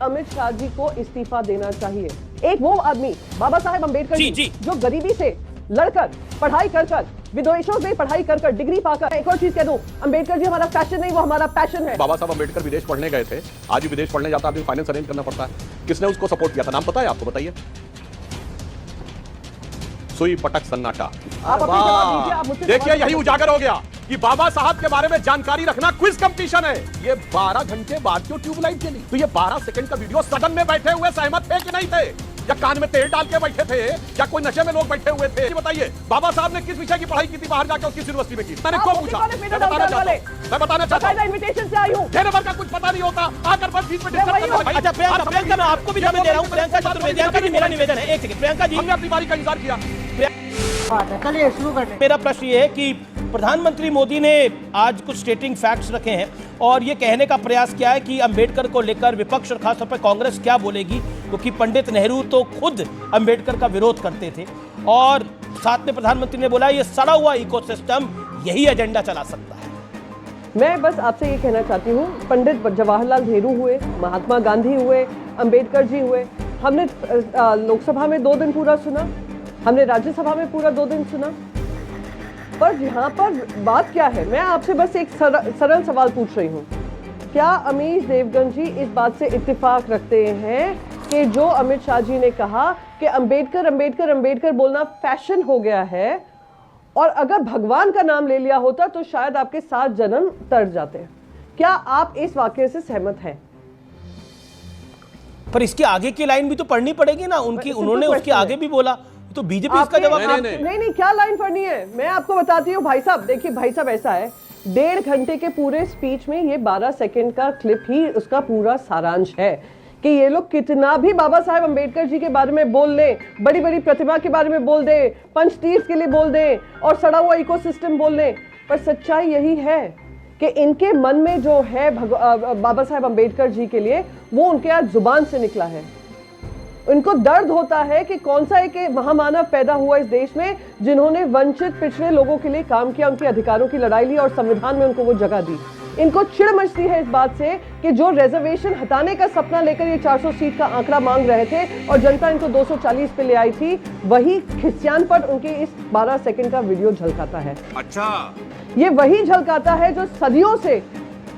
अमित शाह जी को इस्तीफा देना चाहिए। एक वो आदमी बाबा साहेब अम्बेडकर जी जो गरीबी से लड़कर पढ़ाई कर विदेशों में पढ़ाई कर डिग्री पाकर, एक और चीज कह दूं, अम्बेडकर जी हमारा फैशन नहीं, वो हमारा पैशन है। बाबा साहब अम्बेडकर विदेश पढ़ने गए थे, आज भी विदेश पढ़ने जाता है, फाइनेंस अरेंज करना पड़ता है। किसने उसको सपोर्ट किया था, नाम पता है आपको, बताइए। सुई पटक सन्नाटा। आप अपनी जवाब दीजिए, आप मुझसे देखिए यही उजागर हो गया कि बाबा साहब के बारे में जानकारी रखना क्विज कंपटीशन है। ये 12 घंटे बाद क्यों ट्यूबलाइट चली? तो ये 12 सेकंड का वीडियो सदन में बैठे हुए सहमत थे कि नहीं थे, या कान में तेल डाल के बैठे थे, या कोई नशे में लोग बैठे हुए थे? बताइए बाबा साहब ने किस विषय की पढ़ाई की थी बाहर जाकर, किस यूनिवर्सिटी में की? मैंने क्यों पूछा? मैं बताना चाहता हूं, इनविटेशन से आई हूं। मेरे भर का कुछ पता नहीं होता, आकर बस बीच में डिस्टर्ब करना। अच्छा प्रियंका, मैं आपको भी समय दे रहा हूं। प्रियंका चतुर्वेदी जी, मेरा निवेदन है, एक सेकंड प्रियंका जी, हमने अपनी बारी का इंतजार किया। चलिए शुरू करते। मेरा प्रश्न ये है कि प्रधानमंत्री मोदी ने आज कुछ स्टेटिंग फैक्ट्स रखे हैं और ये कहने का प्रयास किया है कि अंबेडकर को लेकर विपक्ष और खासतौर पर कांग्रेस क्या बोलेगी, क्योंकि पंडित नेहरू तो खुद अंबेडकर का विरोध करते थे। और साथ में प्रधानमंत्री ने बोला ये सड़ा हुआ इकोसिस्टम यही एजेंडा चला सकता है। मैं बस आपसे ये कहना चाहती हूँ, पंडित जवाहरलाल नेहरू हुए, महात्मा गांधी हुए, अंबेडकर जी हुए, हमने लोकसभा में 2 दिन पूरा सुना, हमने राज्यसभा में पूरा 2 दिन सुना, पर यहाँ पर बात क्या है? मैं आपसे बस एक सरल सवाल पूछ रही हूँ, क्या अमीश देवगन जी इस बात से इत्तेफाक रखते हैं कि जो अमित शाह जी ने कहा कि अंबेडकर अंबेडकर अंबेडकर बोलना फैशन हो गया है, और अगर भगवान का नाम ले लिया होता तो शायद आपके 7 जन्म तर जाते हैं? क्या आप इस वाक्य से सहमत हैं? पर इसके आगे की लाइन भी तो पढ़नी पड़ेगी ना उनकी, उन्होंने उसके आगे भी बोला, तो बीजेपी इसका जवाब नहीं, क्या लाइन पढ़नी है मैं आपको बताती हूँ भाई साहब। देखिए भाई साहब, ऐसा है 1.5 घंटे के पूरे स्पीच में ये 12 सेकंड का क्लिप ही उसका पूरा सारांश है कि ये लोग कितना भी बाबा साहेब अम्बेडकर जी के बारे में बोल लें, बड़ी बड़ी प्रतिभा के बारे में बोल दें, पंचतीर्थ के लिए बोल दें और सड़ा हुआ इकोसिस्टम बोल लें, पर सच्चाई यही है कि इनके मन में जो है बाबा साहेब अम्बेडकर जी के लिए, वो उनके आज जुबान से निकला है। उनको दर्द होता है कि कौन सा एक महामानव पैदा हुआ इस देश में जिन्होंने वंचित पिछड़े लोगों के लिए काम किया, उनके अधिकारों की लड़ाई ली और संविधान में उनको वो जगह दी। इनको चिढ़ मचती है इस बात से कि जो रिजर्वेशन हटाने का सपना लेकर ये 400 सीट का आंकड़ा मांग रहे थे और जनता इनको 240 पे ले आई थी, वही खिस्यान पर उनके इस 12 सेकंड का वीडियो झलकाता है। अच्छा, ये वही झलकाता है जो सदियों से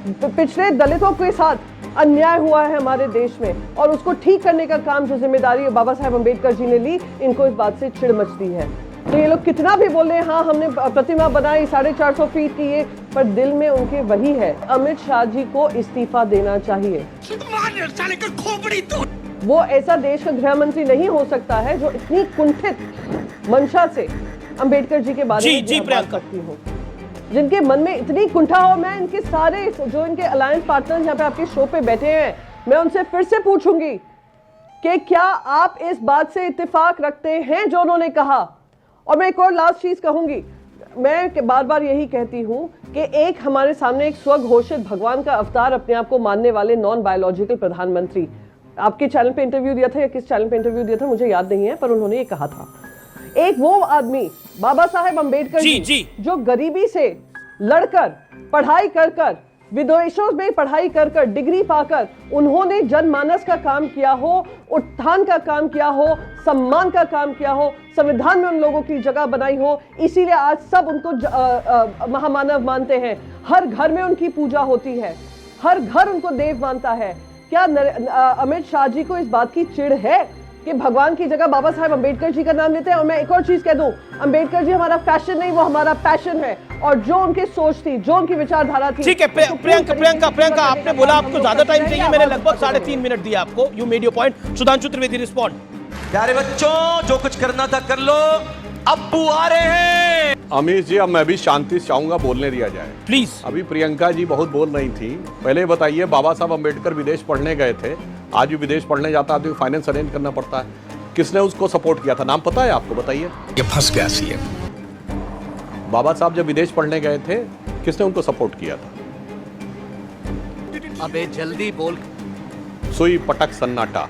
पिछड़े दलितों के साथ अन्याय हुआ है हमारे देश में, और उसको ठीक करने का काम जो जिम्मेदारी बाबा साहेब अम्बेडकर जी ने ली, इनको इस बात से चिढ़ मचती है। तो ये लोग कितना भी बोले, हाँ हमने प्रतिमा बनाई 450 फीट की, ये पर दिल में उनके वही है, अमित शाह जी को इस्तीफा देना चाहिए। वो ऐसा देश का गृह मंत्री नहीं हो सकता है जो इतनी कुंठित मंशा से अम्बेडकर जी के बारे में बात करती हो, जिनके मन में इतनी कुंठा हो। मैं इनके सारे जो इनके अलायंस पार्टनर्स यहाँ पे आपके शो पे बैठे हैं, मैं उनसे फिर से पूछूंगी कि क्या आप इस बात से इत्तेफाक रखते हैं जो उन्होंने कहा? और मैं एक और लास्ट चीज कहूंगी, मैं बार बार यही कहती हूं कि एक हमारे सामने एक स्वघोषित भगवान का अवतार अपने आप को मानने वाले नॉन बायोलॉजिकल प्रधानमंत्री, आपके चैनल पे इंटरव्यू दिया था या किस चैनल पे इंटरव्यू दिया था मुझे याद नहीं है, पर उन्होंने ये कहा था, एक वो आदमी बाबा साहेब अम्बेडकर जी जो गरीबी से लड़कर पढ़ाई कर विदेशों में पढ़ाई कर डिग्री पाकर उन्होंने जनमानस का काम किया हो, उत्थान का काम किया हो, सम्मान का काम किया हो, संविधान में उन लोगों की जगह बनाई हो, इसीलिए आज सब उनको महामानव मानते हैं। हर घर में उनकी पूजा होती है, हर घर उनको देव मानता है। क्या अमित शाह जी को इस बात की चिढ़ है कि भगवान की जगह बाबा साहेब अम्बेडकर जी का नाम लेते हैं? और मैं एक और चीज कह दूं, अम्बेडकर जी हमारा फैशन नहीं, वो हमारा पैशन है, और जो उनकी सोच थी, जो उनकी विचारधारा थी। ठीक है प्रियंका, आपने बोला आपको ज्यादा टाइम चाहिए, मैंने लगभग 3.5 मिनट दिया आपको। You made your point. Sudhanshu Trivedi respond. प्यारे बच्चों, जो कुछ करना था कर लो, अब्बू आ रहे हैं। अमीश जी, अब मैं भी शांति से चाहूंगा, बोलने दिया जाए प्लीज। अभी प्रियंका जी बहुत बोल रही थी, पहले बताइए बाबा साहब अम्बेडकर विदेश पढ़ने गए थे, आज भी विदेश पढ़ने जाता है तो फाइनेंस अरेंज करना पड़ता है। किसने उसको सपोर्ट किया था, नाम पता है आपको, बताइए। ये फंस गया सीएम। बाबा साहब जब विदेश पढ़ने गए थे, किसने उनको सपोर्ट किया था? अबे जल्दी बोल। सुई पटक सन्नाटा।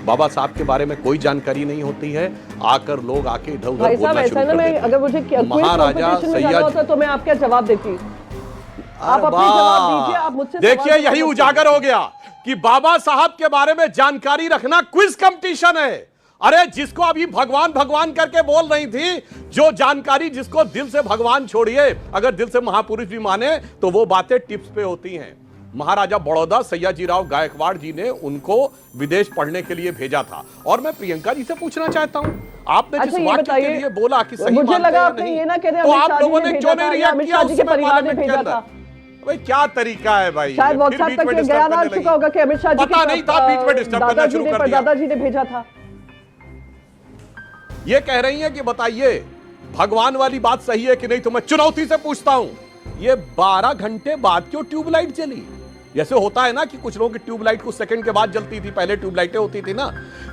बाबा साहब के बारे में कोई जानकारी नहीं होती है, आकर लोग आके इधर उधर बोलना शुरू कर देते हैं। अगर मुझे महाराजा सैयद, तो मैं आपका जवाब देती। आप अपनी जवाब दीजिए, आप मुझसे देखिए यही उजागर हो गया कि बाबा साहब के बारे में जानकारी रखना क्विज कंपटीशन है। अरे जिसको अभी भगवान भगवान करके बोल रही थी, जो जानकारी जिसको दिल से भगवान छोड़िए, अगर दिल से महापुरुष भी माने तो वो बातें टिप्स पे होती हैं। महाराजा बड़ौदा सयाजीराव गायकवाड़ जी ने उनको विदेश पढ़ने के लिए भेजा था। और मैं प्रियंका जी से पूछना चाहता हूं, आपने जिस वाक्य के लिए बोला कि सही मुझे मानते लगा हैं आपने नहीं, ये ना कह रहे तो अमित आप शाह लोगों जी ने ने क्यों भेजा नहीं था, रिएक्ट अमित किया शाह जी के उसमें परिवार ने पार्लियामेंट के भेजा अंदर? था। भाई क्या तरीका है भाई, शायद फिर व्हाट्सएप बीच तक में ये डिस्टर्ब गया ना करने चुका होगा कि अमित शाह जी पता नहीं था, बीच में डिस्टर्ब करना शुरू कर दिया। दादाजी ने भेजा था। ये कह रही हैं कि बताइए भगवान वाली बात सही है कि नहीं, तो मैं चुनौती से पूछता हूं, ये 12 घंटे बाद क्यों ट्यूबलाइट जली? जैसे होता है ना कि कुछ लोगों की ट्यूबलाइट कुछ सेकंड के बाद जलती थी, पहले ट्यूबलाइटें होती थी ना,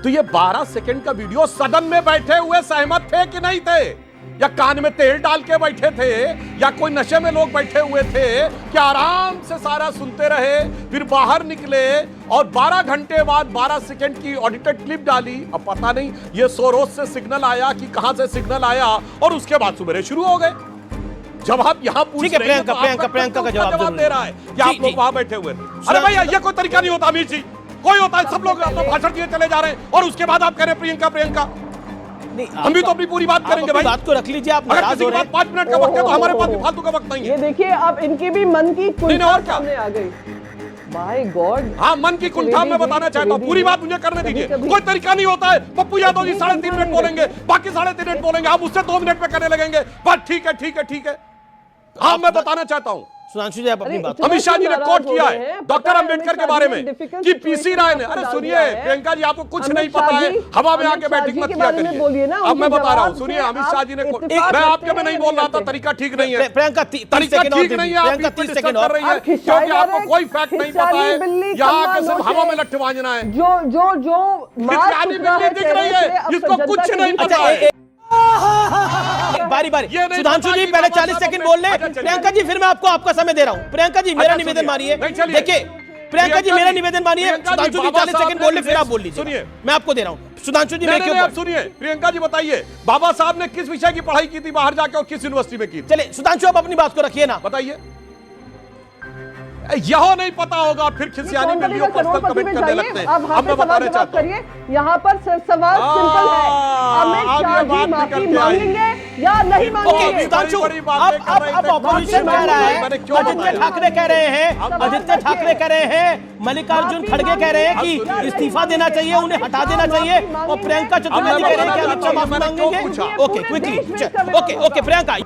तो ये 12 सेकंड का वीडियो सदन में बैठे हुए सहमत थे कि नहीं थे, या कान में तेल डाल के बैठे थे, या कोई नशे में लोग बैठे हुए थे, क्या आराम से सारा सुनते रहे, फिर बाहर निकले और 12 घंटे बाद 12 सेकंड की ऑडिटेड क्लिप डाली? अब पता नहीं ये सोरोस से सिग्नल आया कि कहां से सिग्नल आया, और उसके बाद सुबह शुरू हो गए। जब आप यहाँ पूछ ठीक है, रहे हैं तो प्रियंका का जवाब दे रहा है कि आप लोग वहां बैठे हुए थे। अरे भाई ये कोई तरीका नहीं होता अमीर जी, कोई होता है सब लोग अपना भाषण दिए चले जा रहे हैं और उसके बाद आप कह रहे हैं प्रियंका प्रियंका। नहीं, हम भी तो अपनी पूरी बात करेंगे भाई, बात को रख लीजिए। आप अगर नाराज किसी हो की रहे बात 5 मिनट का वक्त है तो हमारे पास भी फालतू का वक्त नहीं ये है। देखिए अब इनकी भी मन की नहीं, कुंठा और क्या? सामने आ गई। My God. हाँ, मन की कुंठा मैं बताना चाहता हूँ, पूरी बात मुझे करने दीजिए। कोई तरीका नहीं होता है। पप्पू यादव जी 3.5 मिनट बोलेंगे, बाकी 3.5 मिनट बोलेंगे, आप उससे 2 मिनट में करने लगेंगे। बस ठीक है ठीक है ठीक है। हाँ, मैं बताना चाहता हूँ, सुधांशु जी आप अपनी बात। अमित शाह जी ने कोट किया है डॉक्टर अंबेडकर के बारे में कि पीसी राय ने, अरे सुनिए प्रियंका जी, आपको कुछ नहीं पता है, हवा में आके बैटिंग मत किया करिए। अब मैं बता रहा हूँ, सुनिए अमित शाह जी ने, मैं आपके में नहीं बोल रहा था, तरीका ठीक नहीं है, प्रियंका तरीका ठीक नहीं है, आप बीच में डिस्टर्ब कर रही है क्योंकि आपको कोई फैक्ट नहीं पता है, यहाँ आके सिर्फ हवा में लट्ठे बांधना है। जो खिसियानी बिल्ली दिख रही है जिसको कुछ नहीं पता है। बारी बारी सुधांशु जी पहले 40 सेकंड बोल ले, प्रियंका जी फिर मैं आपको आपका समय दे रहा हूं। प्रियंका जी मेरा निवेदन मानिए, देखिए प्रियंका जी मेरा निवेदन मानिए, सुधांशु जी 40 सेकंड बोल ले फिर आप बोल लीजिए। सुनिए, मैं आपको दे रहा हूं। सुधांशु जी मैं क्यों आप सुनिए, प्रियंका जी बताइए बाबा साहब ने किस विषय की पढ़ाई की थी बाहर जाके और किस यूनिवर्सिटी में की? चलिए सुधांशु आप अपनी बात को रखिए ना, बताइए। यह नहीं पता होगा फिर खिसियानी बिल्लियों पर्सनल कमेंट करने लगते हैं। अब मैं बताना चाहता हूं, यहाँ पर सवाल सिंपल है, अमित शाह जी माफी मांगेंगे या नहीं मांगेंगे? सुधांशु अब ऑपोजिशन कह रहा है, आदित्य ठाकरे कह रहे हैं, आदित्य ठाकरे कह रहे हैं, मल्लिकार्जुन खड़गे कह रहे हैं कि इस्तीफा देना चाहिए, उन्हें हटा देना चाहिए, और प्रियंका चतुर्वेदी कह रहे हैं कि अमित शाह माफी मांगेंगे। Okay quickly, okay Priyanka.